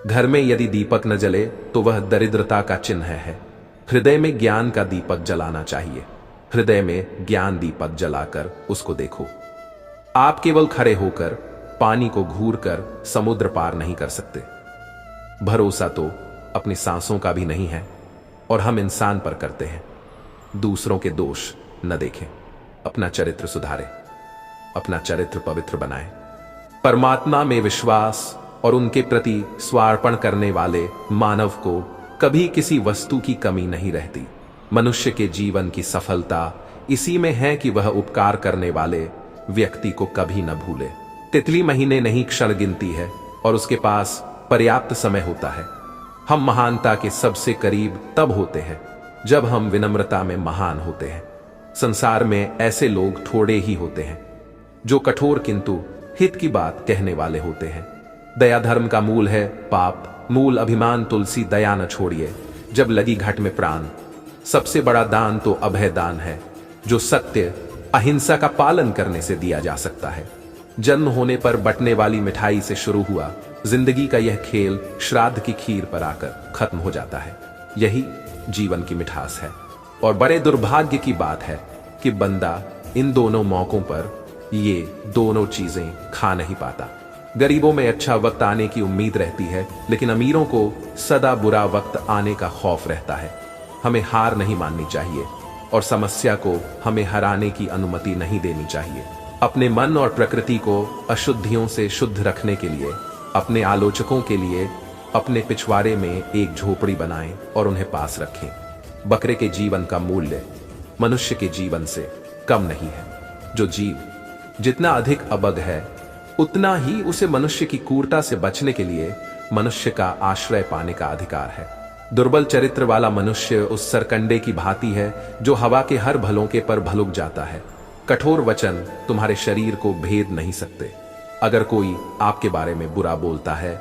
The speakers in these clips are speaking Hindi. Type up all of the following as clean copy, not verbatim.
घर में यदि दीपक न जले तो वह दरिद्रता का चिन्ह है। हृदय में ज्ञान का दीपक जलाना चाहिए। हृदय में ज्ञान दीपक जलाकर उसको देखो। आप केवल खड़े होकर पानी को घूर कर समुद्र पार नहीं कर सकते। भरोसा तो अपनी सांसों का भी नहीं है और हम इंसान पर करते हैं। दूसरों के दोष न देखें, अपना चरित्र सुधारें, अपना चरित्र पवित्र बनाएं। परमात्मा में विश्वास और उनके प्रति स्वार्पण करने वाले मानव को कभी किसी वस्तु की कमी नहीं रहती। मनुष्य के जीवन की सफलता इसी में है कि वह उपकार करने वाले व्यक्ति को कभी न भूले। तितली महीने नहीं क्षण गिनती है और उसके पास पर्याप्त समय होता है। हम महानता के सबसे करीब तब होते हैं जब हम विनम्रता में महान होते हैं। संसार में ऐसे लोग थोड़े ही होते हैं जो कठोर किंतु हित की बात कहने वाले होते हैं। दया धर्म का मूल है, पाप मूल अभिमान तुलसी दया न छोड़िए। जब लगी घट में प्राण, सबसे बड़ा दान तो अभय दान है, जो सत्य अहिंसा का पालन करने से दिया जा सकता है। जन्म होने पर बंटने वाली मिठाई से शुरू हुआ जिंदगी का यह खेल श्राद्ध की खीर पर आकर खत्म हो जाता है। यही जीवन की मिठास है और बड़े दुर्भाग्य की बात है कि बंदा इन दोनों मौकों पर ये दोनों चीजें खा नहीं पाता। गरीबों में अच्छा वक्त आने की उम्मीद रहती है, लेकिन अमीरों को सदा बुरा वक्त आने का खौफ रहता है। हमें हार नहीं माननी चाहिए और समस्या को हमें हराने की अनुमति नहीं देनी चाहिए। अपने मन और प्रकृति को अशुद्धियों से शुद्ध रखने के लिए, अपने आलोचकों के लिए अपने पिछवाड़े में एक झोपड़ी बनाएं और उन्हें पास रखें। बकरे के जीवन का मूल्य मनुष्य के जीवन से कम नहीं है। जो जीव जितना अधिक अबग है, उतना ही उसे मनुष्य की क्रूरता से बचने के लिए मनुष्य का आश्रय पाने का अधिकार है। दुर्बल चरित्र वाला मनुष्य उस सरकंडे की भांति है जो हवा के हर भलोंके पर भलुक जाता है। कठोर वचन तुम्हारे शरीर को भेद नहीं सकते। अगर कोई आपके बारे में बुरा बोलता है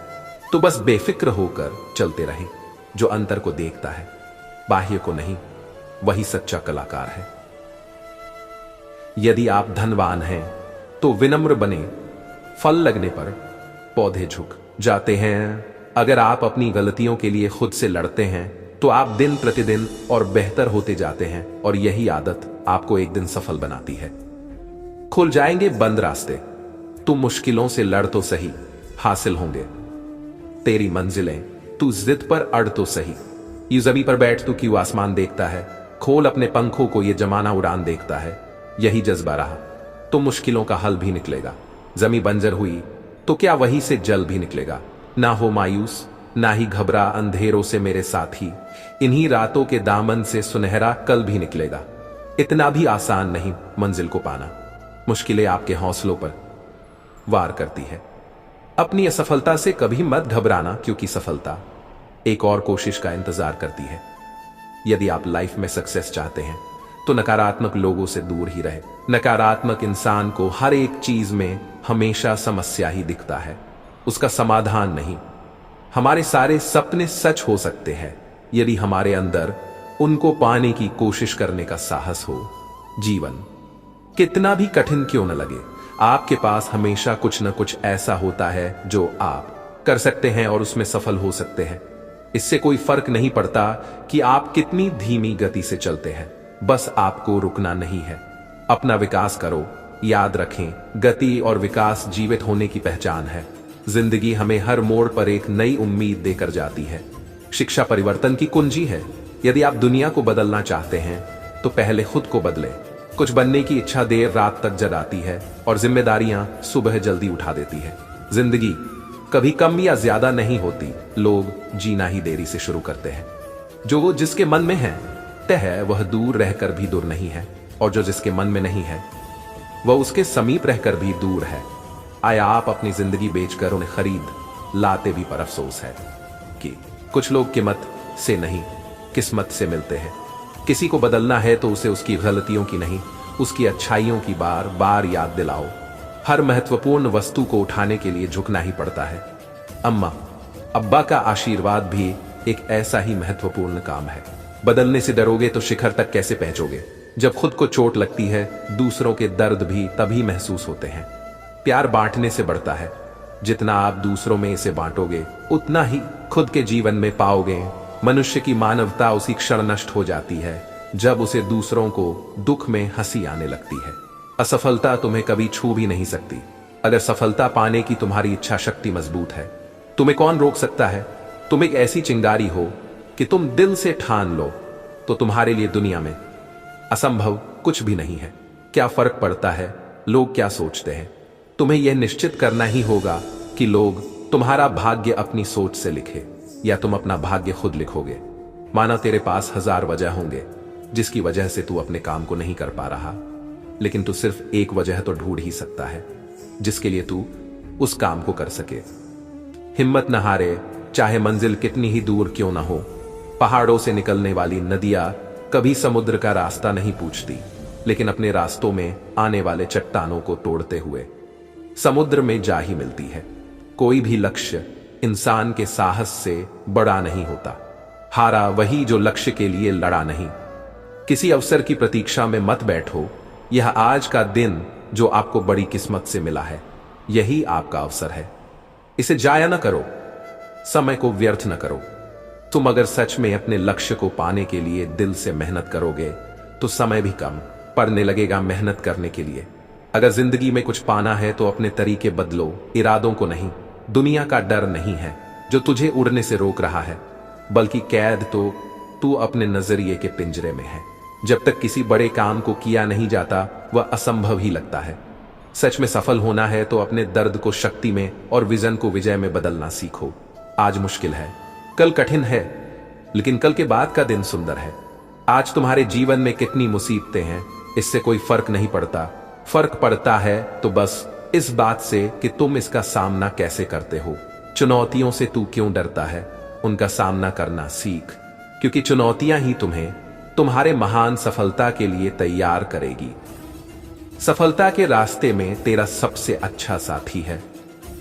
तो बस बेफिक्र होकर चलते रहें। जो अंतर को देखता है, बाह्य को नहीं, वही सच्चा कलाकार है। यदि आप धनवान हैं तो विनम्र बने। फल लगने पर पौधे झुक जाते हैं। अगर आप अपनी गलतियों के लिए खुद से लड़ते हैं तो आप दिन प्रतिदिन और बेहतर होते जाते हैं और यही आदत आपको एक दिन सफल बनाती है। खुल जाएंगे बंद रास्ते, तुम मुश्किलों से लड़ तो सही, हासिल होंगे तेरी मंजिलें, तू जिद पर अड़ तो सही। ये जमीन पर बैठ तू क्यों आसमान देखता है, खोल अपने पंखों को ये जमाना उड़ान देखता है। यही जज्बा रहा तो मुश्किलों का हल भी निकलेगा। जमी बंजर हुई तो क्या वही से जल भी निकलेगा। ना हो मायूस, ना ही घबरा अंधेरों से मेरे साथी, इन्हीं रातों के दामन से सुनहरा कल भी निकलेगा। इतना भी आसान नहीं मंजिल को पाना, मुश्किलें आपके हौसलों पर वार करती है। अपनी असफलता से कभी मत घबराना, क्योंकि सफलता एक और कोशिश का इंतजार करती है। यदि आप लाइफ में सक्सेस चाहते हैं तो नकारात्मक लोगों से दूर ही रहे। नकारात्मक इंसान को हर एक चीज में हमेशा समस्या ही दिखता है, उसका समाधान नहीं। हमारे सारे सपने सच हो सकते हैं यदि हमारे अंदर उनको पाने की कोशिश करने का साहस हो। जीवन कितना भी कठिन क्यों न लगे, आपके पास हमेशा कुछ न कुछ ऐसा होता है जो आप कर सकते हैं और उसमें सफल हो सकते हैं। इससे कोई फर्क नहीं पड़ता कि आप कितनी धीमी गति से चलते हैं, बस आपको रुकना नहीं है। अपना विकास करो। याद रखें, गति और विकास जीवित होने की पहचान है। जिंदगी हमें हर मोड़ पर एक नई उम्मीद देकर जाती है। शिक्षा परिवर्तन की कुंजी है। यदि आप दुनिया को बदलना चाहते हैं तो पहले खुद को बदलें। कुछ बनने की इच्छा देर रात तक जगाती है और जिम्मेदारियां सुबह जल्दी उठा देती है। जिंदगी कभी कम या ज्यादा नहीं होती, लोग जीना ही देरी से शुरू करते हैं। जो जिसके मन में है तय है, वह दूर रहकर भी दूर नहीं है, और जो जिसके मन में नहीं है वह उसके समीप रहकर भी दूर है। आया आप अपनी जिंदगी बेचकर उन्हें खरीद लाते भी, पर अफसोस है कि कुछ लोग कीमत से नहीं किस्मत से मिलते हैं। किसी को बदलना है तो उसे उसकी गलतियों की नहीं, उसकी अच्छाइयों की बार बार याद दिलाओ। हर महत्वपूर्ण वस्तु को उठाने के लिए झुकना ही पड़ता है। अम्मा अब्बा का आशीर्वाद भी एक ऐसा ही महत्वपूर्ण काम है। बदलने से डरोगे तो शिखर तक कैसे पहुंचोगे। जब खुद को चोट लगती है, दूसरों के दर्द भी तभी महसूस होते हैं। प्यार बांटने से बढ़ता है, जितना आप दूसरों में इसे बांटोगे उतना ही खुद के जीवन में पाओगे। मनुष्य की मानवता उसी क्षण नष्ट हो जाती है जब उसे दूसरों को दुख में हंसी आने लगती है। असफलता तुम्हें कभी छू भी नहीं सकती अगर सफलता पाने की तुम्हारी इच्छा शक्ति मजबूत है। तुम्हें कौन रोक सकता है? तुम एक ऐसी चिंगारी हो कि तुम दिल से ठान लो तो तुम्हारे लिए दुनिया में असंभव कुछ भी नहीं है। क्या फर्क पड़ता है लोग क्या सोचते हैं? तुम्हें यह निश्चित करना ही होगा कि लोग तुम्हारा भाग्य अपनी सोच से लिखे या तुम अपना भाग्य खुद लिखोगे। माना तेरे पास 1000 वजह होंगे जिसकी वजह से तू अपने काम को नहीं कर पा रहा, लेकिन तू सिर्फ एक वजह तो ढूंढ ही सकता है जिसके लिए तू उस काम को कर सके। हिम्मत न हारे, चाहे मंजिल कितनी ही दूर क्यों ना हो। पहाड़ों से निकलने वाली नदियां कभी समुद्र का रास्ता नहीं पूछती, लेकिन अपने रास्तों में आने वाले चट्टानों को तोड़ते हुए समुद्र में जा ही मिलती है। कोई भी लक्ष्य इंसान के साहस से बड़ा नहीं होता। हारा वही जो लक्ष्य के लिए लड़ा नहीं। किसी अवसर की प्रतीक्षा में मत बैठो। यह आज का दिन जो आपको बड़ी किस्मत से मिला है, यही आपका अवसर है। इसे जाया न करो, समय को व्यर्थ न करो। तुम अगर सच में अपने लक्ष्य को पाने के लिए दिल से मेहनत करोगे तो समय भी कम पड़ने लगेगा मेहनत करने के लिए। अगर जिंदगी में कुछ पाना है तो अपने तरीके बदलो, इरादों को नहीं। दुनिया का डर नहीं है जो तुझे उड़ने से रोक रहा है, बल्कि कैद तो तू अपने नजरिए के पिंजरे में है। जब तक किसी बड़े काम को किया नहीं जाता वह असंभव ही लगता है। सच में सफल होना है तो अपने दर्द को शक्ति में और विजन को विजय में बदलना सीखो। आज मुश्किल है, कल कठिन है, लेकिन कल के बाद का दिन सुंदर है। आज तुम्हारे जीवन में कितनी मुसीबतें हैं इससे कोई फर्क नहीं पड़ता। फर्क पड़ता है तो बस इस बात से कि तुम इसका सामना कैसे करते हो। चुनौतियों से तू क्यों डरता है? उनका सामना करना सीख, क्योंकि चुनौतियां ही तुम्हें तुम्हारे महान सफलता के लिए तैयार करेगी। सफलता के रास्ते में तेरा सबसे अच्छा साथी है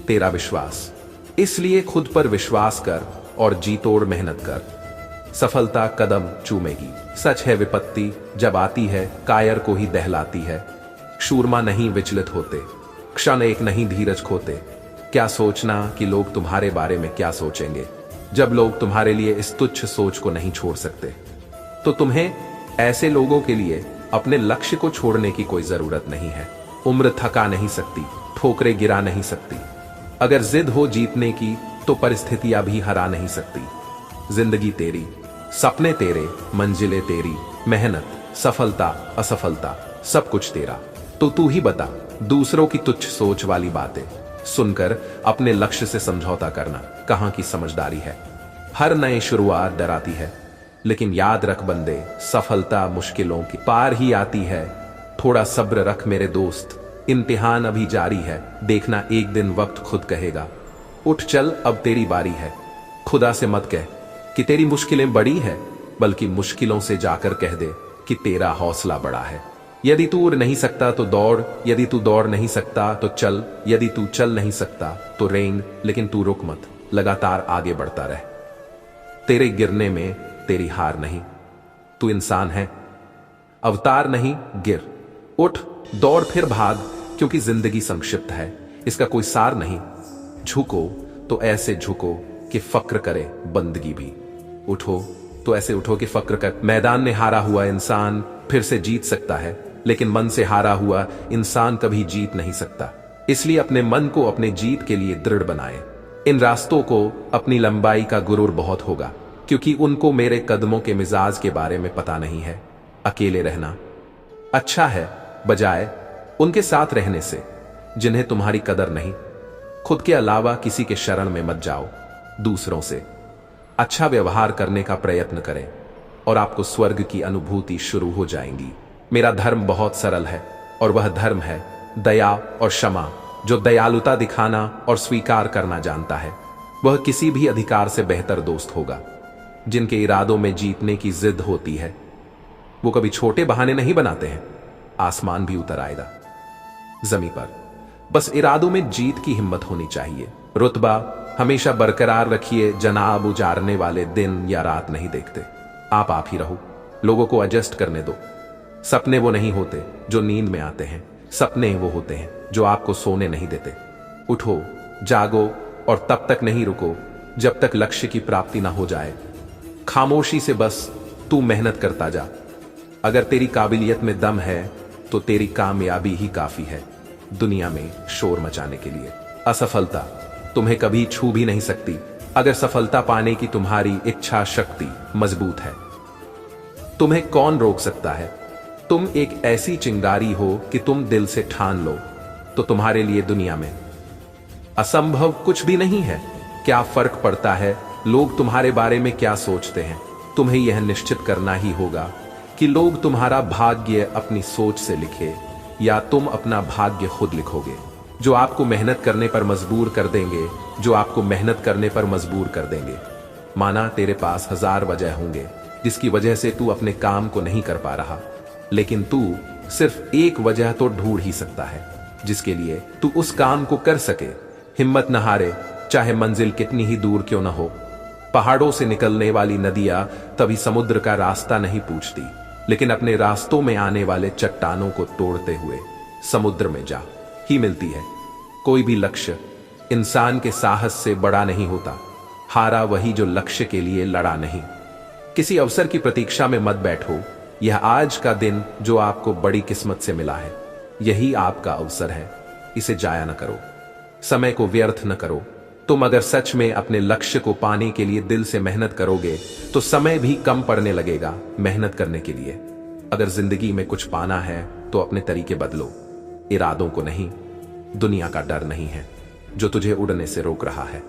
तेरा विश्वास। इसलिए खुद पर विश्वास कर और जी तोड़ मेहनत कर। सफलता कदम चूमेगी। सच है विपत्ति जब आती है कायर को ही दहलाती है। शूरमा नहीं विचलित होते, क्षण एक नहीं धीरज खोते। क्या सोचना कि लोग तुम्हारे बारे में क्या सोचेंगे। जब लोग तुम्हारे लिए इस तुच्छ सोच को नहीं छोड़ सकते तो तुम्हें ऐसे लोगों के लिए अपने लक्ष्य को छोड़ने की कोई जरूरत नहीं है। उम्र थका नहीं सकती, ठोकरें गिरा नहीं सकती। अगर जिद हो जीतने की तो परिस्थितियां भी हरा नहीं सकती। जिंदगी तेरी, सपने तेरे, मंजिलें तेरी, मेहनत, सफलता, असफलता, सब कुछ तेरा। तो तू ही बता, दूसरों की तुच्छ सोच वाली बातें सुनकर अपने लक्ष्य से समझौता करना कहां की समझदारी है। हर नई शुरुआत डराती है, लेकिन याद रख बंदे, सफलता मुश्किलों की पार ही आती है। थोड़ा सब्र रख मेरे दोस्त, इम्तिहान अभी जारी है। देखना एक दिन वक्त खुद कहेगा, उठ चल अब तेरी बारी है। खुदा से मत कह कि तेरी मुश्किलें बड़ी है, बल्कि मुश्किलों से जाकर कह दे कि तेरा हौसला बड़ा है। यदि तू उड़ नहीं सकता तो दौड़, यदि तू दौड़ नहीं सकता तो चल, यदि तू चल नहीं सकता तो रेंग, लेकिन तू रुक मत, लगातार आगे बढ़ता रह। तेरे गिरने में तेरी हार नहीं, तू इंसान है, अवतार नहीं। गिर, उठ, दौड़, फिर भाग, क्योंकि जिंदगी संक्षिप्त है, इसका कोई सार नहीं। झुको तो ऐसे झुको कि फक्र करे बंदगी भी। उठो तो ऐसे उठो कि फक्र कर। मैदान में हारा हुआ इंसान फिर से जीत सकता है, लेकिन मन से हारा हुआ इंसान कभी जीत नहीं सकता। इसलिए अपने मन को अपने जीत के लिए दृढ़ बनाए। इन रास्तों को अपनी लंबाई का गुरूर बहुत होगा, क्योंकि उनको मेरे कदमों के मिजाज के बारे में पता नहीं है। अकेले रहना अच्छा है बजाय उनके साथ रहने से जिन्हें तुम्हारी कदर नहीं। खुद के अलावा किसी के शरण में मत जाओ। दूसरों से अच्छा व्यवहार करने का प्रयत्न करें और आपको स्वर्ग की अनुभूति शुरू हो जाएंगी। मेरा धर्म बहुत सरल है और वह धर्म है दया और क्षमा। जो दयालुता दिखाना और स्वीकार करना जानता है वह किसी भी अधिकार से बेहतर दोस्त होगा। जिनके इरादों में जीतने की जिद होती है वो कभी छोटे बहाने नहीं बनाते हैं। आसमान भी उतर आएगा जमीन पर, बस इरादों में जीत की हिम्मत होनी चाहिए। रुतबा हमेशा बरकरार रखिए। जनाब उजारने वाले दिन या रात नहीं देखते, आप ही रहो। लोगों को एडजस्ट करने दो। सपने वो नहीं होते जो नींद में आते हैं, सपने वो होते हैं जो आपको सोने नहीं देते। उठो, जागो और तब तक नहीं रुको जब तक लक्ष्य की प्राप्ति ना हो जाए। खामोशी से बस तू मेहनत करता जा। अगर तेरी काबिलियत में दम है तो तेरी कामयाबी ही काफी है दुनिया में शोर मचाने के लिए। असफलता तुम्हें कभी छू भी नहीं सकती अगर सफलता पाने की तुम्हारी इच्छा शक्ति मजबूत है। तुम्हें कौन रोक सकता है? तुम एक ऐसी चिंगारी हो कि तुम दिल से ठान लो तो तुम्हारे लिए दुनिया में असंभव कुछ भी नहीं है। क्या फर्क पड़ता है लोग तुम्हारे बारे में क्या सोचते हैं? तुम्हें यह निश्चित करना ही होगा कि लोग तुम्हारा भाग्य अपनी सोच से लिखे या तुम अपना भाग्य खुद लिखोगे। जो आपको मेहनत करने पर मजबूर कर देंगे, जो आपको मेहनत करने पर मजबूर कर देंगे। माना तेरे पास 1000 वजह होंगे जिसकी वजह से तू अपने काम को नहीं कर पा रहा, लेकिन तू सिर्फ एक वजह तो ढूंढ ही सकता है जिसके लिए तू उस काम को कर सके। हिम्मत न हारे, चाहे मंजिल कितनी ही दूर क्यों न हो। पहाड़ों से निकलने वाली नदियां तभी समुद्र का रास्ता नहीं पूछती, लेकिन अपने रास्तों में आने वाले चट्टानों को तोड़ते हुए समुद्र में जा ही मिलती है। कोई भी लक्ष्य इंसान के साहस से बड़ा नहीं होता। हारा वही जो लक्ष्य के लिए लड़ा नहीं। किसी अवसर की प्रतीक्षा में मत बैठो। यह आज का दिन जो आपको बड़ी किस्मत से मिला है, यही आपका अवसर है। इसे जाया न करो, समय को व्यर्थ न करो। तुम अगर सच में अपने लक्ष्य को पाने के लिए दिल से मेहनत करोगे तो समय भी कम पड़ने लगेगा मेहनत करने के लिए। अगर जिंदगी में कुछ पाना है तो अपने तरीके बदलो, इरादों को नहीं। दुनिया का डर नहीं है जो तुझे उड़ने से रोक रहा है,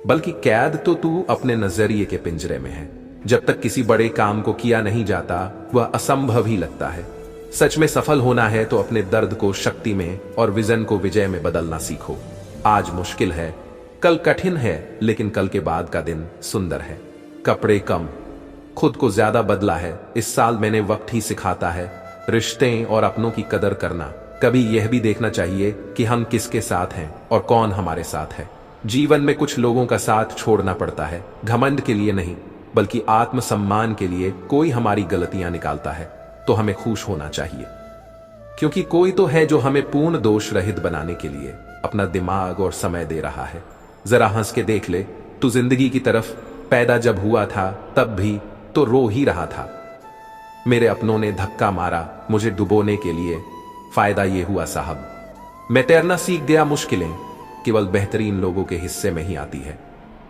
बल्कि कैद तो तू अपने नजरिए के पिंजरे में है। जब तक किसी बड़े काम को किया नहीं जाता वह असंभव ही लगता है। सच में सफल होना है तो अपने दर्द को शक्ति में और विजन को विजय में बदलना सीखो। आज मुश्किल है, कल कठिन है, लेकिन कल के बाद का दिन सुंदर है। कपड़े कम, खुद को ज्यादा बदला है। इस साल मैंने वक्त ही सिखाता है रिश्ते और अपनों की कदर करना। कभी यह भी देखना चाहिए कि हम किसके साथ हैं और कौन हमारे साथ है। जीवन में कुछ लोगों का साथ छोड़ना पड़ता है, घमंड के लिए नहीं बल्कि आत्मसम्मान के लिए। कोई हमारी गलतियां निकालता है तो हमें खुश होना चाहिए, क्योंकि कोई तो है जो हमें पूर्ण दोष रहित बनाने के लिए अपना दिमाग और समय दे रहा है। जरा हंस के देख ले, तू जिंदगी की तरफ पैदा जब हुआ था तब भी तो रो ही रहा था। मेरे अपनों ने धक्का मारा मुझे डुबोने के लिए, फायदा ये हुआ साहब मैं तैरना सीख गया। मुश्किलें केवल बेहतरीन लोगों के हिस्से में ही आती है,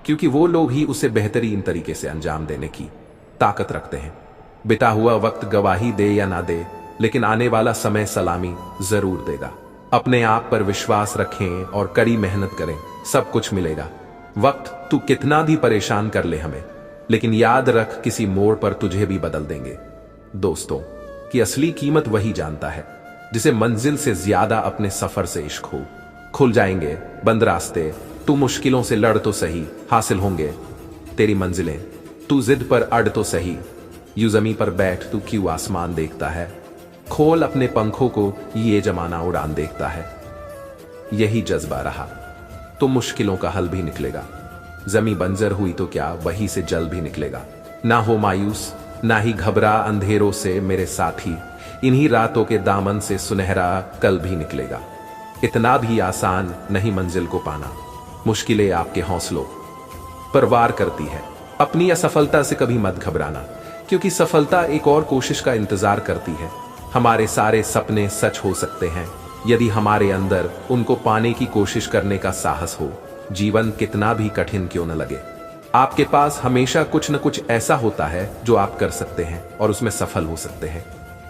क्योंकि वो लोग ही उसे बेहतरीन तरीके से अंजाम देने की ताकत रखते हैं। बिता हुआ वक्त गवाही दे या ना दे, लेकिन आने वाला समय सलामी जरूर देगा। अपने आप पर विश्वास रखें और कड़ी मेहनत करें, सब कुछ मिलेगा। वक्त तू कितना भी परेशान कर ले हमें, लेकिन याद रख किसी मोड़ पर तुझे भी बदल देंगे। दोस्तों की असली कीमत वही जानता है जिसे मंजिल से ज्यादा अपने सफर से इश्क हो। खुल जाएंगे बंद रास्ते, तू मुश्किलों से लड़ तो सही, हासिल होंगे तेरी मंजिलें। तू जिद पर अड़ तो सही, यूं जमीन पर बैठ तू क्यों आसमान देखता है। खोल अपने पंखों को, ये जमाना उड़ान देखता है। यही जज्बा रहा तो मुश्किलों का हल भी निकलेगा। जमी बंजर हुई तो क्या, वही से जल भी निकलेगा। ना हो मायूस, ना ही घबरा अंधेरों से मेरे साथी, इन्हीं रातों के दामन से सुनहरा कल भी निकलेगा। इतना भी आसान नहीं मंजिल को पाना, मुश्किलें आपके हौसलों पर वार करती है। अपनी असफलता से कभी मत घबराना, क्योंकि सफलता एक और कोशिश का इंतजार करती है। हमारे सारे सपने सच हो सकते हैं यदि हमारे अंदर उनको पाने की कोशिश करने का साहस हो। जीवन कितना भी कठिन क्यों न लगे, आपके पास हमेशा कुछ न कुछ ऐसा होता है जो आप कर सकते हैं और उसमें सफल हो सकते हैं।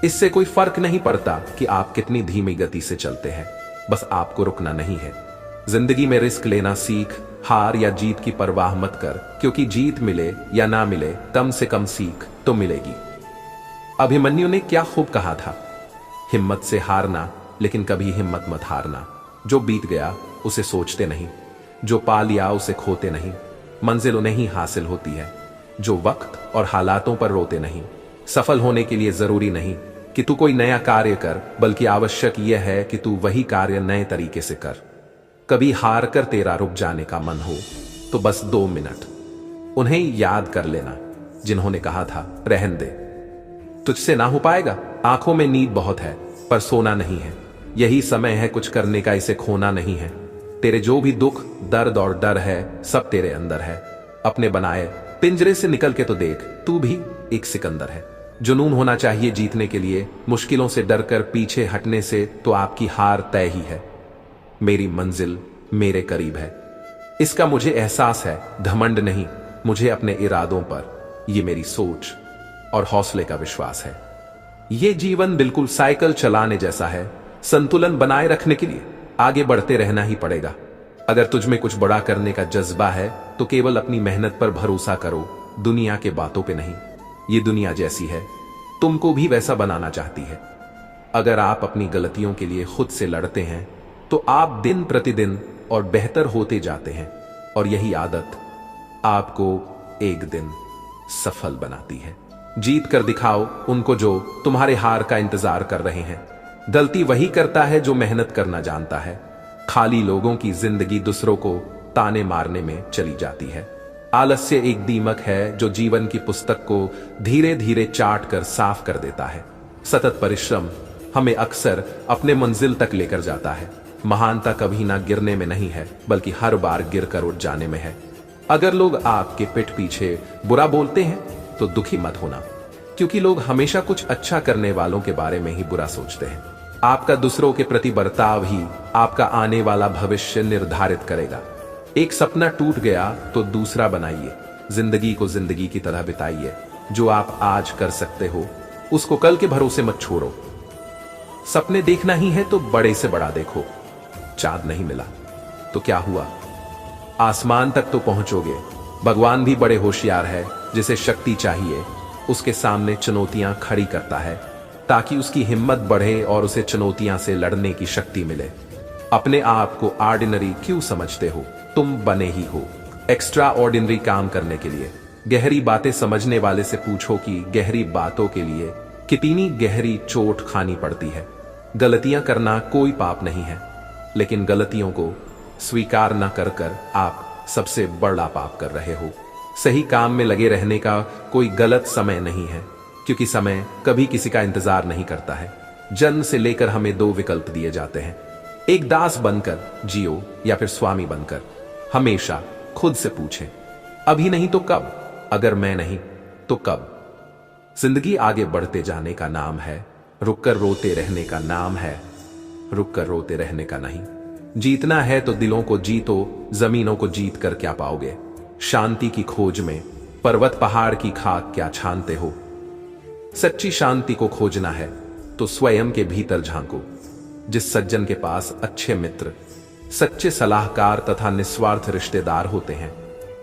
इससे कोई फर्क नहीं पड़ता कि आप कितनी धीमी गति से चलते हैं, बस आपको रुकना नहीं है। जिंदगी में रिस्क लेना सीख, हार या जीत की परवाह मत कर, क्योंकि जीत मिले या ना मिले कम से कम सीख तो मिलेगी। अभिमन्यु ने क्या खूब कहा था, हिम्मत से हारना लेकिन कभी हिम्मत मत हारना। जो बीत गया उसे सोचते नहीं, जो पा लिया उसे खोते नहीं। मंजिल उन्हें ही हासिल होती है जो वक्त और हालातों पर रोते नहीं। सफल होने के लिए जरूरी नहीं कि तू कोई नया कार्य कर, बल्कि आवश्यक यह है कि तू वही कार्य नए तरीके से कर। कभी हार कर तेरा रुक जाने का मन हो तो बस 2 मिनट उन्हें याद कर लेना जिन्होंने कहा था रहन दे, तुझसे ना हो पाएगा। आंखों में नींद बहुत है पर सोना नहीं है। यही समय है कुछ करने का, इसे खोना नहीं है। तेरे जो भी दुख, दर्द और डर है, सब तेरे अंदर है। अपने बनाए पिंजरे से निकल के तो देख, तू भी एक सिकंदर है। जुनून होना चाहिए जीतने के लिए, मुश्किलों से डरकर पीछे हटने से तो आपकी हार तय ही है। मेरी मंजिल मेरे करीब है, इसका मुझे एहसास है। घमंड नहीं, मुझे अपने इरादों पर, ये मेरी सोच और हौसले का विश्वास है। ये जीवन बिल्कुल साइकिल चलाने जैसा है। संतुलन बनाए रखने के लिए आगे बढ़ते रहना ही पड़ेगा। अगर तुझ में कुछ बड़ा करने का जज्बा है तो केवल अपनी मेहनत पर भरोसा करो, दुनिया के बातों पे नहीं। ये दुनिया जैसी है, तुमको भी वैसा बनाना चाहती है। अगर आप अपनी गलतियों के लिए खुद से लड़ते हैं तो आप दिन प्रतिदिन और बेहतर होते जाते हैं, और यही आदत आपको एक दिन सफल बनाती है। जीत कर दिखाओ उनको जो तुम्हारे हार का इंतजार कर रहे हैं। गलती वही करता है जो मेहनत करना जानता है। खाली लोगों की जिंदगी दूसरों को ताने मारने में चली जाती है। आलस्य एक दीमक है जो जीवन की पुस्तक को धीरे धीरे चाट कर साफ कर देता है। सतत परिश्रम हमें अक्सर अपने मंजिल तक लेकर जाता है। महानता कभी ना गिरने में नहीं है, बल्कि हर बार गिरकर उठ जाने में है। अगर लोग आपके पीठ पीछे बुरा बोलते हैं तो दुखी मत होना, क्योंकि लोग हमेशा कुछ अच्छा करने वालों के बारे में ही बुरा सोचते हैं। आपका दूसरों के प्रति बर्ताव ही आपका आने वाला भविष्य निर्धारित करेगा। एक सपना टूट गया तो दूसरा बनाइए। जिंदगी को जिंदगी की तरह बिताइए। जो आप आज कर सकते हो उसको कल के भरोसे मत छोड़ो। सपने देखना ही है तो बड़े से बड़ा देखो। चांद नहीं मिला तो क्या हुआ, आसमान तक तो पहुंचोगे। भगवान भी बड़े होशियार है, जिसे शक्ति चाहिए उसके सामने चुनौतियां खड़ी करता है, ताकि उसकी हिम्मत बढ़े और उसे चुनौतियां से लड़ने की शक्ति मिले। अपने आप को ऑर्डिनरी क्यों समझते हो? तुम बने ही हो एक्स्ट्रा ऑर्डिनरी काम करने के लिए। गहरी बातें समझने वाले से पूछो कि गहरी बातों के लिए कितनी गहरी चोट खानी पड़ती है। गलतियां करना कोई पाप नहीं है, लेकिन गलतियों को स्वीकार न कर कर आप सबसे बड़ा पाप कर रहे हो। सही काम में लगे रहने का कोई गलत समय नहीं है, क्योंकि समय कभी किसी का इंतजार नहीं करता है। जन्म से लेकर हमें दो विकल्प दिए जाते हैं, एक दास बनकर जियो या फिर स्वामी बनकर। हमेशा खुद से पूछें, अभी नहीं तो कब? अगर मैं नहीं तो कब? जिंदगी आगे बढ़ते जाने का नाम है, रुककर रोते रहने का नाम है, रुककर रोते रहने का नहीं। जीतना है तो दिलों को जीतो, जमीनों को जीत कर क्या पाओगे? शांति की खोज में पर्वत पहाड़ की खाक क्या छानते हो? सच्ची शांति को खोजना है तो स्वयं के भीतर झांको। जिस सज्जन के पास अच्छे मित्र, सच्चे सलाहकार तथा निस्वार्थ रिश्तेदार होते हैं,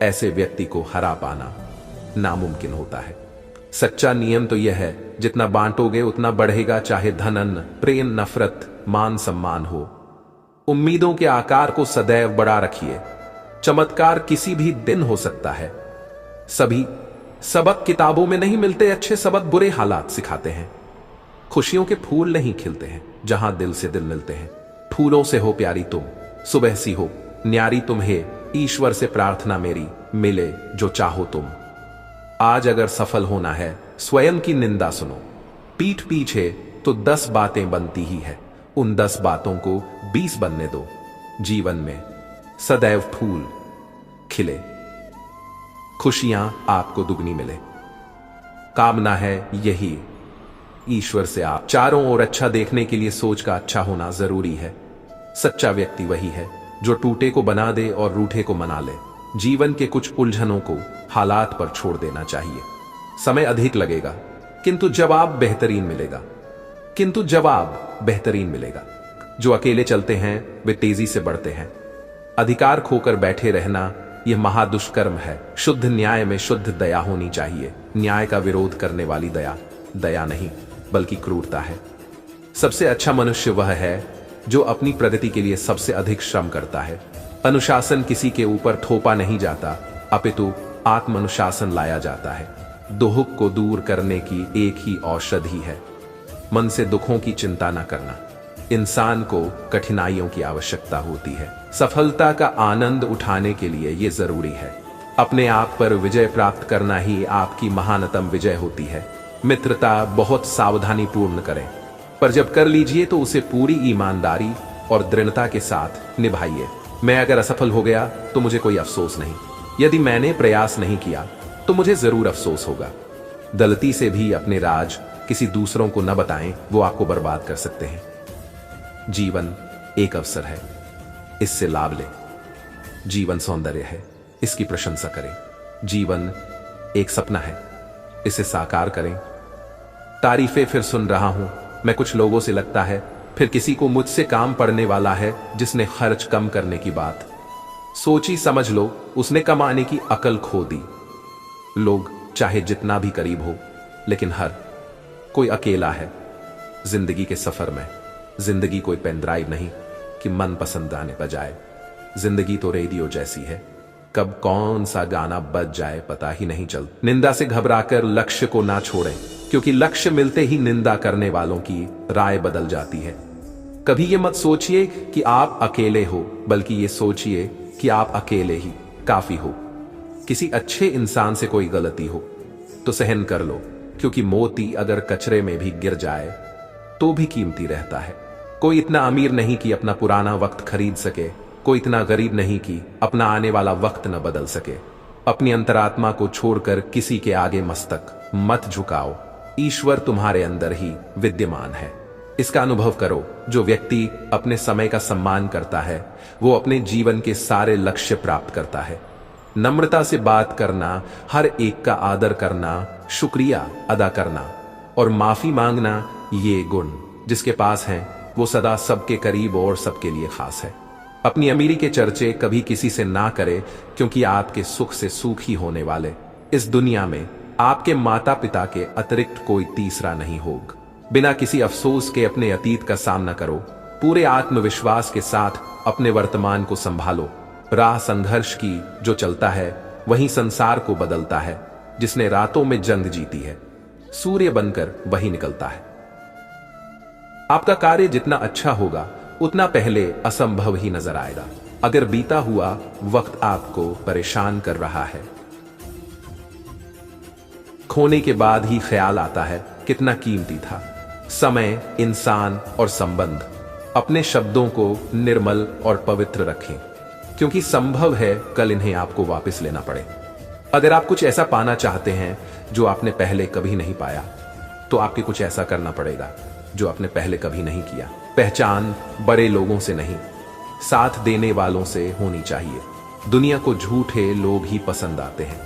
ऐसे व्यक्ति को हरा पाना नामुमकिन होता है। सच्चा नियम तो यह है, जितना बांटोगे उतना बढ़ेगा, चाहे धन, प्रेम, नफरत, मान सम्मान हो। उम्मीदों के आकार को सदैव बड़ा रखिए। चमत्कार किसी भी दिन हो सकता है। सभी सबक किताबों में नहीं मिलते, अच्छे सबक बुरे हालात सिखाते हैं। खुशियों के फूल नहीं खिलते हैं जहां दिल से दिल मिलते हैं। फूलों से हो प्यारी तुम, सुबह सी हो न्यारी तुम्हें, ईश्वर से प्रार्थना मेरी, मिले जो चाहो तुम। आज अगर सफल होना है स्वयं की निंदा सुनो। पीठ पीछे तो 10 बातें बनती ही है, उन 10 बातों को 20 बनने दो। जीवन में सदैव फूल खिले, खुशियां आपको दुगनी मिले। कामना है यही, ईश्वर से आप चारों ओर अच्छा देखने के लिए सोच का अच्छा होना जरूरी है। सच्चा व्यक्ति वही है जो टूटे को बना दे और रूठे को मना ले। जीवन के कुछ उलझनों को हालात पर छोड़ देना चाहिए। समय अधिक लगेगा किंतु जवाब बेहतरीन मिलेगा, किंतु जवाब बेहतरीन मिलेगा। जो अकेले चलते हैं वे तेजी से बढ़ते हैं। अधिकार खोकर बैठे रहना यह महादुष्कर्म है। शुद्ध न्याय में शुद्ध दया होनी चाहिए। न्याय का विरोध करने वाली दया दया नहीं बल्कि क्रूरता है। सबसे अच्छा मनुष्य वह है जो अपनी प्रगति के लिए सबसे अधिक श्रम करता है। अनुशासन किसी के ऊपर थोपा नहीं जाता, अपितु आत्म अनुशासन लाया जाता है। दुख को दूर करने की एक ही औषधि है, मन से दुखों की चिंता न करना। इंसान को कठिनाइयों की आवश्यकता होती है। सफलता का आनंद उठाने के लिए यह जरूरी है। अपने आप पर विजय प्राप्त करना ही आपकी महानतम विजय होती है। मित्रता बहुत सावधानी पूर्ण करें, पर जब कर लीजिए तो उसे पूरी ईमानदारी और दृढ़ता के साथ निभाइए। मैं अगर असफल हो गया तो मुझे कोई अफसोस नहीं, यदि मैंने प्रयास नहीं किया तो मुझे जरूर अफसोस होगा। गलती से भी अपने राज किसी दूसरों को न बताएं, वो आपको बर्बाद कर सकते हैं। जीवन एक अवसर है, इससे लाभ लें। जीवन सौंदर्य है, इसकी प्रशंसा करें। जीवन एक सपना है, इसे साकार करें। तारीफें फिर सुन रहा हूं मैं कुछ लोगों से, लगता है फिर किसी को मुझसे काम पड़ने वाला है जिसने खर्च कम करने की बात सोची, समझ लो उसने कमाने की अकल खो दी। लोग चाहे जितना भी करीब हो, लेकिन हर कोई अकेला है जिंदगी के सफर में। जिंदगी कोई पेन ड्राइव नहीं कि मन पसंद गाने बजाए। जिंदगी तो रेडियो जैसी है, कब कौन सा गाना बज जाए पता ही नहीं चल। निंदा से घबराकर लक्ष्य को ना छोड़ें, क्योंकि लक्ष्य मिलते ही निंदा करने वालों की राय बदल जाती है। कभी ये मत सोचिए कि आप अकेले हो, बल्कि ये सोचिए कि आप अकेले ही काफी हो। किसी अच्छे इंसान से कोई गलती हो तो सहन कर लो, क्योंकि मोती अगर कचरे में भी गिर जाए तो भी कीमती रहता है। कोई इतना अमीर नहीं कि अपना पुराना वक्त खरीद सके, कोई इतना गरीब नहीं कि अपना आने वाला वक्त न बदल सके। अपनी अंतरात्मा को छोड़कर किसी के आगे मस्तक मत झुकाओ। ईश्वर तुम्हारे अंदर ही विद्यमान है, इसका अनुभव करो। जो व्यक्ति अपने समय का सम्मान करता है, वो अपने जीवन के सारे लक्ष्य प्राप्त करता है। नम्रता से बात करना, हर एक का आदर करना, शुक्रिया अदा करना और माफी मांगना, ये गुण जिसके पास हैं वो सदा सबके करीब और सबके लिए खास है। अपनी अमीरी के चर्चे कभी किसी से ना करें, क्योंकि आपके सुख से सुखी होने वाले इस दुनिया में आपके माता पिता के अतिरिक्त कोई तीसरा नहीं होगा। बिना किसी अफसोस के अपने अतीत का सामना करो। पूरे आत्मविश्वास के साथ अपने वर्तमान को संभालो। राह संघर्ष की जो चलता है वही संसार को बदलता है। जिसने रातों में जंग जीती है, सूर्य बनकर वही निकलता है। आपका कार्य जितना अच्छा होगा उतना पहले असंभव ही नजर आएगा। अगर बीता हुआ वक्त आपको परेशान कर रहा है, खोने के बाद ही ख्याल आता है कितना कीमती था। समय, इंसान और संबंध। अपने शब्दों को निर्मल और पवित्र रखें, क्योंकि संभव है कल इन्हें आपको वापस लेना पड़े। अगर आप कुछ ऐसा पाना चाहते हैं जो आपने पहले कभी नहीं पाया, तो आपके कुछ ऐसा करना पड़ेगा जो आपने पहले कभी नहीं किया। पहचान बड़े लोगों से नहीं, साथ देने वालों से होनी चाहिए। दुनिया को झूठे लोग ही पसंद आते हैं।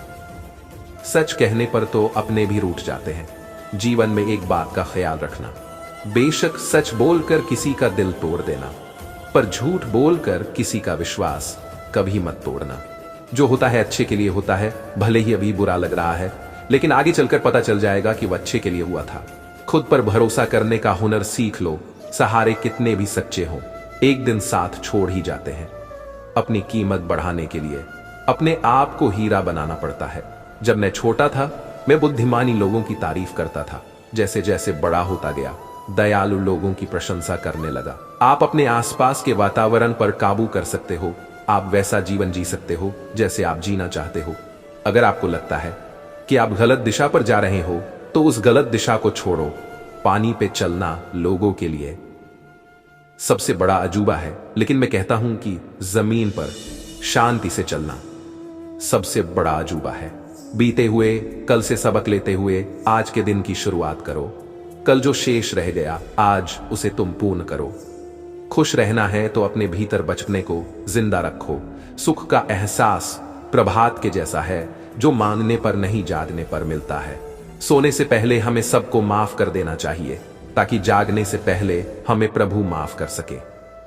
सच कहने पर तो अपने भी रूठ जाते हैं। जीवन में एक बात का ख्याल रखना, बेशक सच बोलकर किसी का दिल तोड़ देना, पर झूठ बोलकर किसी का विश्वास कभी मत तोड़ना। जो होता है अच्छे के लिए होता है, भले ही अभी बुरा लग रहा है, लेकिन आगे चलकर पता चल जाएगा कि वह अच्छे के लिए हुआ था। खुद पर भरोसा करने का हुनर सीख लो। सहारे कितने भी सच्चे हों, एक दिन साथ छोड़ ही जाते हैं। अपनी कीमत बढ़ाने के लिए अपने आप को हीरा बनाना पड़ता है। जब मैं छोटा था, मैं बुद्धिमानी लोगों की तारीफ करता था। जैसे जैसे बड़ा होता गया, दयालु लोगों की प्रशंसा करने लगा। आप अपने आसपास के वातावरण पर काबू कर सकते हो। आप वैसा जीवन जी सकते हो जैसे आप जीना चाहते हो। अगर आपको लगता है कि आप गलत दिशा पर जा रहे हो, तो उस गलत दिशा को छोड़ो। पानी पे चलना लोगों के लिए सबसे बड़ा अजूबा है, लेकिन मैं कहता हूं कि जमीन पर शांति से चलना सबसे बड़ा अजूबा है। बीते हुए कल से सबक लेते हुए आज के दिन की शुरुआत करो। कल जो शेष रह गया, आज उसे तुम पूर्ण करो। खुश रहना है तो अपने भीतर बचपने को जिंदा रखो। सुख का एहसास प्रभात के जैसा है, जो मांगने पर नहीं जागने पर मिलता है। सोने से पहले हमें सबको माफ कर देना चाहिए, ताकि जागने से पहले हमें प्रभु माफ कर सके।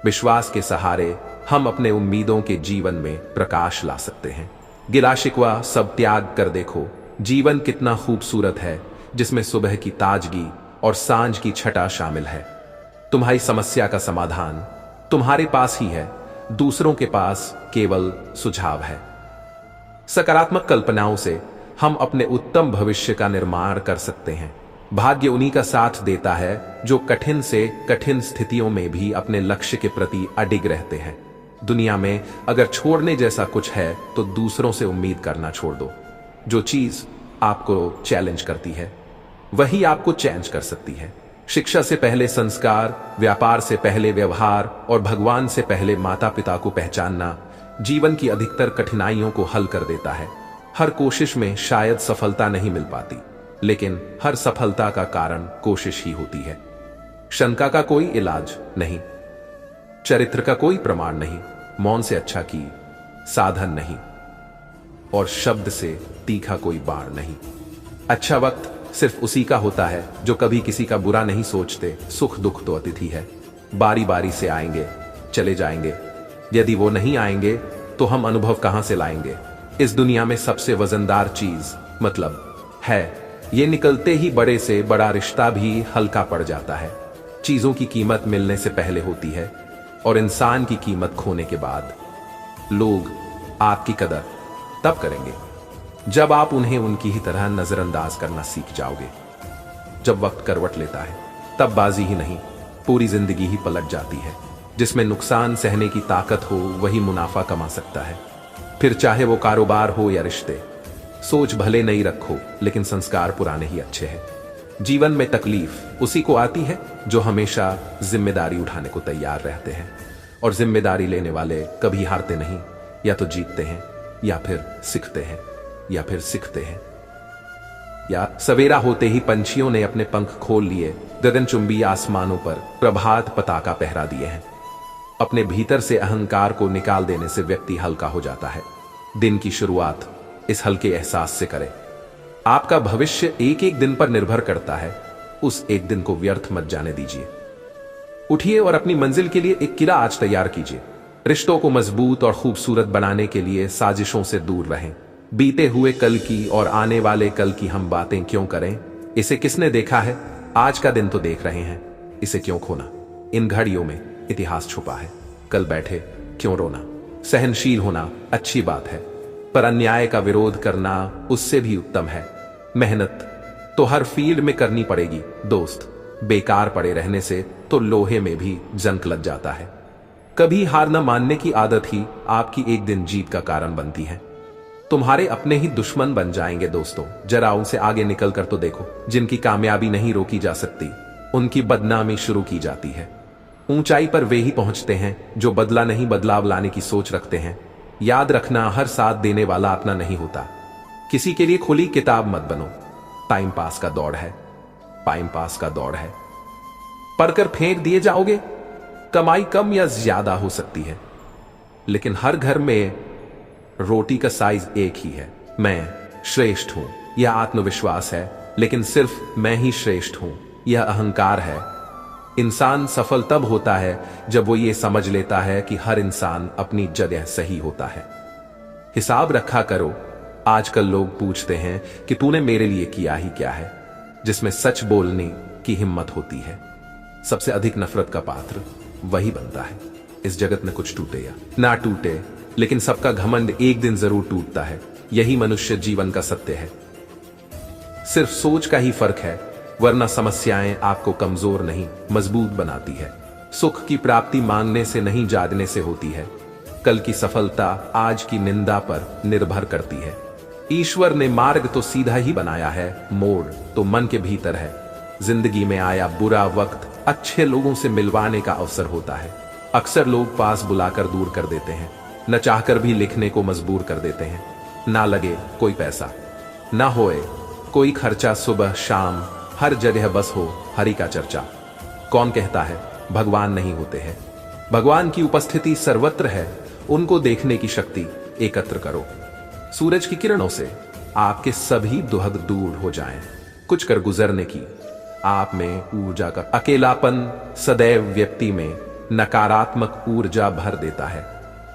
विश्वास के सहारे हम अपने उम्मीदों के जीवन में प्रकाश ला सकते हैं। गिला शिकवा सब त्याग कर देखो। जीवन कितना खूबसूरत है, जिसमें सुबह की ताजगी और सांझ की छटा शामिल है। तुम्हारी समस्या का समाधान तुम्हारे पास ही है, दूसरों के पास केवल सुझाव है। सकारात्मक कल्पनाओं से हम अपने उत्तम भविष्य का निर्माण कर सकते हैं। भाग्य उन्हीं का साथ देता है जो कठिन से कठिन स्थितियों में भी अपने लक्ष्य के प्रति अडिग रहते हैं। दुनिया में अगर छोड़ने जैसा कुछ है तो दूसरों से उम्मीद करना छोड़ दो। जो चीज आपको चैलेंज करती है वही आपको चेंज कर सकती है। शिक्षा से पहले संस्कार, व्यापार से पहले व्यवहार और भगवान से पहले माता पिता को पहचानना जीवन की अधिकतर कठिनाइयों को हल कर देता है। हर कोशिश में शायद सफलता नहीं मिल पाती, लेकिन हर सफलता का कारण कोशिश ही होती है। शंका का कोई इलाज नहीं, चरित्र का कोई प्रमाण नहीं, मौन से अच्छा की साधन नहीं, और शब्द से तीखा कोई बाण नहीं। अच्छा वक्त सिर्फ उसी का होता है जो कभी किसी का बुरा नहीं सोचते। सुख दुख तो अतिथि है, बारी बारी से आएंगे चले जाएंगे। यदि वो नहीं आएंगे तो हम अनुभव कहां से लाएंगे। इस दुनिया में सबसे वजनदार चीज मतलब है, ये निकलते ही बड़े से बड़ा रिश्ता भी हल्का पड़ जाता है। चीजों की कीमत मिलने से पहले होती है और इंसान की कीमत खोने के बाद। लोग आपकी कदर तब करेंगे जब आप उन्हें उनकी ही तरह नजरअंदाज करना सीख जाओगे। जब वक्त करवट लेता है तब बाजी ही नहीं, पूरी जिंदगी ही पलट जाती है। जिसमें नुकसान सहने की ताकत हो वही मुनाफा कमा सकता है, फिर चाहे वो कारोबार हो या रिश्ते। सोच भले नहीं रखो, लेकिन संस्कार पुराने ही अच्छे हैं। जीवन में तकलीफ उसी को आती है जो हमेशा जिम्मेदारी उठाने को तैयार रहते हैं, और जिम्मेदारी लेने वाले कभी हारते नहीं। या तो जीतते हैं या फिर सीखते हैं या फिर सीखते हैं। या सवेरा होते ही पंछियों ने अपने पंख खोल लिए, गगनचुंबी आसमानों पर प्रभात पताका पहरा दिए हैं। अपने भीतर से अहंकार को निकाल देने से व्यक्ति हल्का हो जाता है। दिन की शुरुआत इस हल्के एहसास से करें। आपका भविष्य एक एक दिन पर निर्भर करता है, उस एक दिन को व्यर्थ मत जाने दीजिए। उठिए और अपनी मंजिल के लिए एक किला आज तैयार कीजिए। रिश्तों को मजबूत और खूबसूरत बनाने के लिए साजिशों से दूर रहें। बीते हुए कल की और आने वाले कल की हम बातें क्यों करें? इसे किसने देखा है? आज का दिन तो देख रहे हैं, इसे क्यों खोना? इन घड़ियों में इतिहास छुपा है, कल बैठे क्यों रोना? सहनशील होना अच्छी बात है, पर अन्याय का विरोध करना उससे भी उत्तम है। मेहनत तो हर फील्ड में करनी पड़ेगी दोस्त, बेकार पड़े रहने से तो लोहे में भी जंग लग जाता है। कभी हार न मानने की आदत ही आपकी एक दिन जीत का कारण बनती है। तुम्हारे अपने ही दुश्मन बन जाएंगे दोस्तों, जरा उनसे आगे निकल कर तो देखो। जिनकी कामयाबी नहीं रोकी जा सकती, उनकी बदनामी शुरू की जाती है। ऊंचाई पर वे ही पहुंचते हैं जो बदला नहीं बदलाव लाने की सोच रखते हैं। याद रखना, हर साथ देने वाला अपना नहीं होता। किसी के लिए खुली किताब मत बनो। टाइम पास का दौड़ है, टाइम पास का दौड़ है। पढ़कर फेंक दिए जाओगे। कमाई कम या ज्यादा हो सकती है, लेकिन हर घर में रोटी का साइज एक ही है। मैं श्रेष्ठ हूं यह आत्मविश्वास है, लेकिन सिर्फ मैं ही श्रेष्ठ हूं यह अहंकार है। इंसान सफल तब होता है जब वो ये समझ लेता है कि हर इंसान अपनी जगह सही होता है। हिसाब रखा करो। आजकल लोग पूछते हैं कि तूने मेरे लिए किया ही क्या है, जिसमें सच बोलने की हिम्मत होती है। सबसे अधिक नफरत का पात्र वही बनता है। इस जगत में कुछ टूटे या ना टूटे, लेकिन सबका घमंड एक दिन जरूर टूटता है। यही मनुष्य जीवन का सत्य है। सिर्फ सोच का ही फर्क है, वरना समस्याएं आपको कमजोर नहीं मजबूत बनाती है। सुख की प्राप्ति मांगने से नहीं जागने से होती है। कल की सफलता आज की निंदा पर निर्भर करती है। ईश्वर ने मार्ग तो सीधा ही बनाया है, मोड़ तो मन के भीतर है। जिंदगी में आया बुरा वक्त अच्छे लोगों से मिलवाने का अवसर होता है। अक्सर लोग पास बुलाकर दूर कर देते हैं, न चाहकर भी लिखने को मजबूर कर देते हैं। ना लगे कोई पैसा, ना होए कोई खर्चा, सुबह शाम हर जगह बस हो हरि का चर्चा। कौन कहता है भगवान नहीं होते हैं? भगवान की उपस्थिति सर्वत्र है। उनको देखने की शक्ति एकत्र करो। सूरज की किरणों से आपके सभी दुहद दूर हो जाएं। कुछ कर गुजरने की आप में ऊर्जा का अकेलापन सदैव व्यक्ति में नकारात्मक ऊर्जा भर देता है।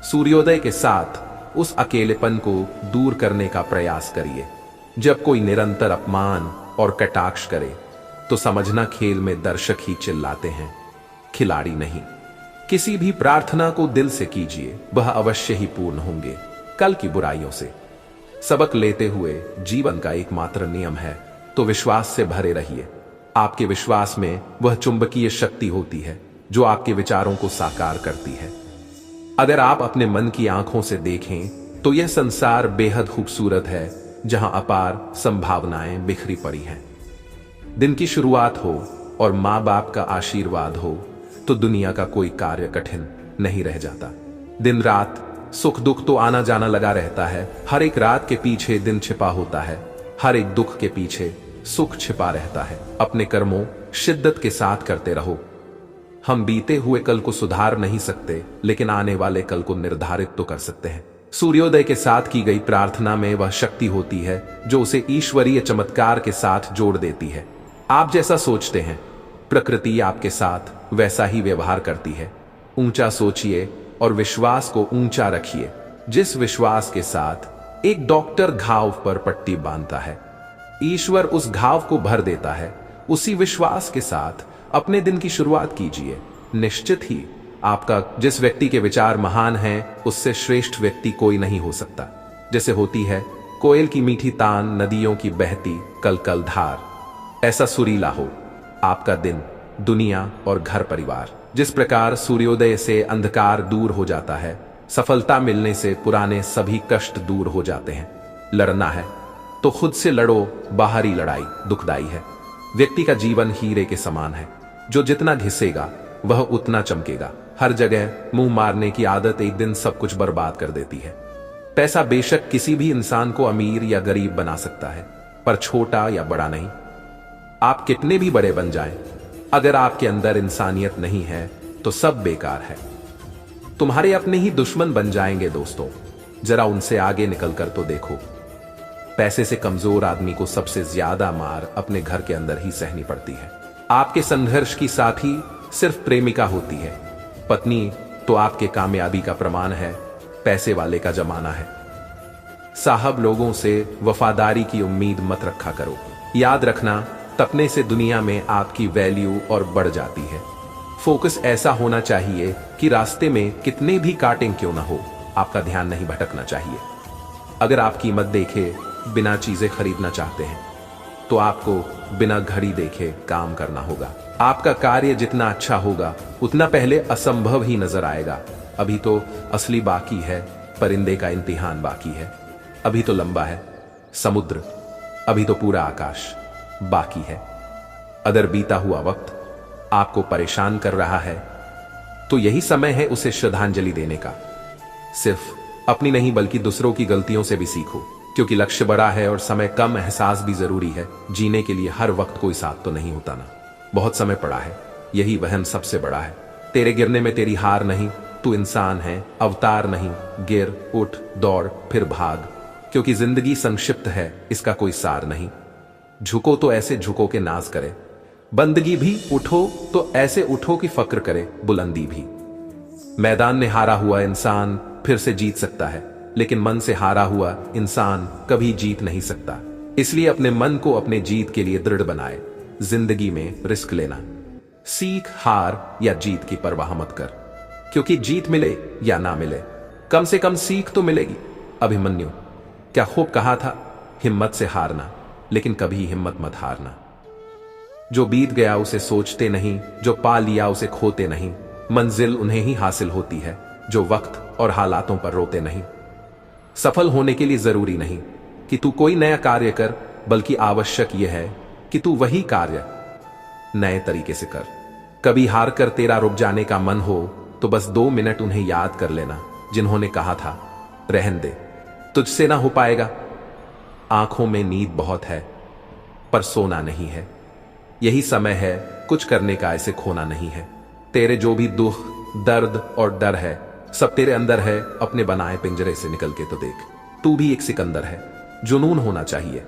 सूर्योदय के साथ उस अकेलेपन को दूर करने का प्रयास करिए। जब कोई निरंतर अपमान और कटाक्ष करे तो समझना खेल में दर्शक ही चिल्लाते हैं, खिलाड़ी नहीं। किसी भी प्रार्थना को दिल से कीजिए, वह अवश्य ही पूर्ण होंगे। कल की बुराइयों से सबक लेते हुए जीवन का एकमात्र नियम है तो विश्वास से भरे रहिए। आपके विश्वास में वह चुंबकीय शक्ति होती है जो आपके विचारों को साकार करती है। अगर आप अपने मन की आंखों से देखें तो यह संसार बेहद खूबसूरत है, जहां अपार संभावनाएं बिखरी पड़ी हैं। दिन की शुरुआत हो और माँ बाप का आशीर्वाद हो तो दुनिया का कोई कार्य कठिन नहीं रह जाता। दिन रात सुख दुख तो आना जाना लगा रहता है, हर एक रात के पीछे दिन छिपा होता है, हर एक दुख के पीछे सुख छिपा रहता है। अपने कर्मों शिद्दत के साथ करते रहो। हम बीते हुए कल को सुधार नहीं सकते, लेकिन आने वाले कल को निर्धारित तो कर सकते हैं। सूर्योदय के साथ की गई प्रार्थना में वह शक्ति होती है जो उसे ईश्वरीय चमत्कार के साथ जोड़ देती है। आप जैसा सोचते हैं प्रकृति आपके साथ वैसा ही व्यवहार करती है। ऊंचा सोचिए और विश्वास को ऊंचा रखिए। जिस विश्वास के साथ एक डॉक्टर घाव पर पट्टी बांधता है, ईश्वर उस घाव को भर देता है। उसी विश्वास के साथ अपने दिन की शुरुआत कीजिए। निश्चित ही आपका जिस व्यक्ति के विचार महान हैं, उससे श्रेष्ठ व्यक्ति कोई नहीं हो सकता। जैसे होती है कोयल की मीठी तान, नदियों की बहती कल कल धार, ऐसा सुरीला हो आपका दिन, दुनिया और घर परिवार। जिस प्रकार सूर्योदय से अंधकार दूर हो जाता है, सफलता मिलने से पुराने सभी कष्ट दूर हो जाते हैं। लड़ना है तो खुद से लड़ो, बाहरी लड़ाई दुखदाई है। व्यक्ति का जीवन हीरे के समान है, जो जितना घिसेगा वह उतना चमकेगा। हर जगह मुंह मारने की आदत एक दिन सब कुछ बर्बाद कर देती है। पैसा बेशक किसी भी इंसान को अमीर या गरीब बना सकता है, पर छोटा या बड़ा नहीं। आप कितने भी बड़े बन जाएं, अगर आपके अंदर इंसानियत नहीं है तो सब बेकार है। तुम्हारे अपने ही दुश्मन बन जाएंगे दोस्तों, जरा उनसे आगे निकलकर तो देखो। पैसे से कमजोर आदमी को सबसे ज्यादा मार अपने घर के अंदर ही सहनी पड़ती है। आपके संघर्ष की साथी सिर्फ प्रेमिका होती है, पत्नी तो आपके कामयाबी का प्रमाण है। पैसे वाले का जमाना है साहब, लोगों से वफादारी की उम्मीद मत रखा करो। याद रखना, तपने से दुनिया में आपकी वैल्यू और बढ़ जाती है। फोकस ऐसा होना चाहिए कि रास्ते में कितने भी कांटे क्यों ना हो, आपका ध्यान नहीं भटकना चाहिए। अगर आप कीमत देखे बिना चीजें खरीदना चाहते हैं, तो आपको बिना घड़ी देखे काम करना होगा। आपका कार्य जितना अच्छा होगा उतना पहले असंभव ही नजर आएगा। अभी तो असली बाकी है, परिंदे का इम्तिहान बाकी है। अभी तो लंबा है समुद्र, अभी तो पूरा आकाश बाकी है। अगर बीता हुआ वक्त आपको परेशान कर रहा है, तो यही समय है उसे श्रद्धांजलि देने का। सिर्फ अपनी नहीं बल्कि दूसरों की गलतियों से भी सीखो, क्योंकि लक्ष्य बड़ा है और समय कम। एहसास भी जरूरी है। जीने के लिए हर वक्त कोई साथ तो नहीं होता ना। बहुत समय पड़ा है, यही वहम सबसे बड़ा है। तेरे गिरने में तेरी हार नहीं, तू इंसान है, अवतार नहीं। गिर, उठ, दौड़, फिर भाग, क्योंकि जिंदगी संक्षिप्त है, इसका कोई सार नहीं। झुको तो ऐसे झुको के नाज करे, बंदगी भी। उठो तो ऐसे उठो कि फक्र करे बुलंदी भी। मैदान में हारा हुआ इंसान फिर से जीत सकता है, लेकिन मन से हारा हुआ इंसान कभी जीत नहीं सकता। इसलिए अपने मन को अपने जीत के लिए दृढ़ बनाए। जिंदगी में रिस्क लेना सीख। हार या जीत की परवाह मत कर, क्योंकि जीत मिले या ना मिले, कम से कम सीख तो मिलेगी। अभिमन्यु क्या खूब कहा था, हिम्मत से हारना, लेकिन कभी हिम्मत मत हारना। जो बीत गया उसे सोचते नहीं, जो पा लिया उसे खोते नहीं। मंजिल उन्हें ही हासिल होती है जो वक्त और हालातों पर रोते नहीं। सफल होने के लिए जरूरी नहीं कि तू कोई नया कार्य कर, बल्कि आवश्यक यह है कि तू वही कार्य नए तरीके से कर। कभी हार कर तेरा रुक जाने का मन हो तो बस 2 मिनट उन्हें याद कर लेना जिन्होंने कहा था रहन दे, तुझसे ना हो पाएगा। आंखों में नींद बहुत है पर सोना नहीं है। यही समय है कुछ करने का, ऐसे खोना नहीं है। तेरे जो भी दुख, दर्द और डर है, सब तेरे अंदर है। अपने बनाए पिंजरे से निकल के तो देख, तू भी एक सिकंदर है। जुनून होना चाहिए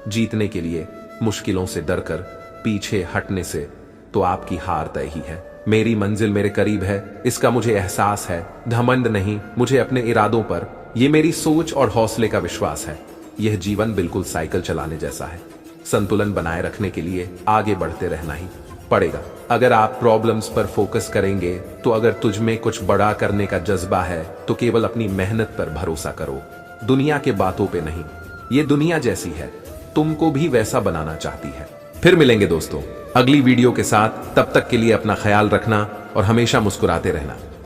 जीतने के लिए। मुश्किलों से डरकर पीछे हटने से तो आपकी हार तय ही है। मेरी मंजिल मेरे करीब है, इसका मुझे एहसास है। घमंड नहीं मुझे अपने इरादों पर, यह मेरी सोच और हौसले का विश्वास है। यह जीवन बिल्कुल साइकिल चलाने जैसा है। संतुलन बनाए रखने के लिए आगे बढ़ते रहना ही पड़ेगा। अगर आप प्रॉब्लम्स पर फोकस करेंगे तो अगर तुझ में कुछ बड़ा करने का जज्बा है तो केवल अपनी मेहनत पर भरोसा करो, दुनिया के बातों पे नहीं। ये दुनिया जैसी है, तुमको भी वैसा बनाना चाहती है। फिर मिलेंगे दोस्तों अगली वीडियो के साथ। तब तक के लिए अपना ख्याल रखना और हमेशा मुस्कुराते रहना।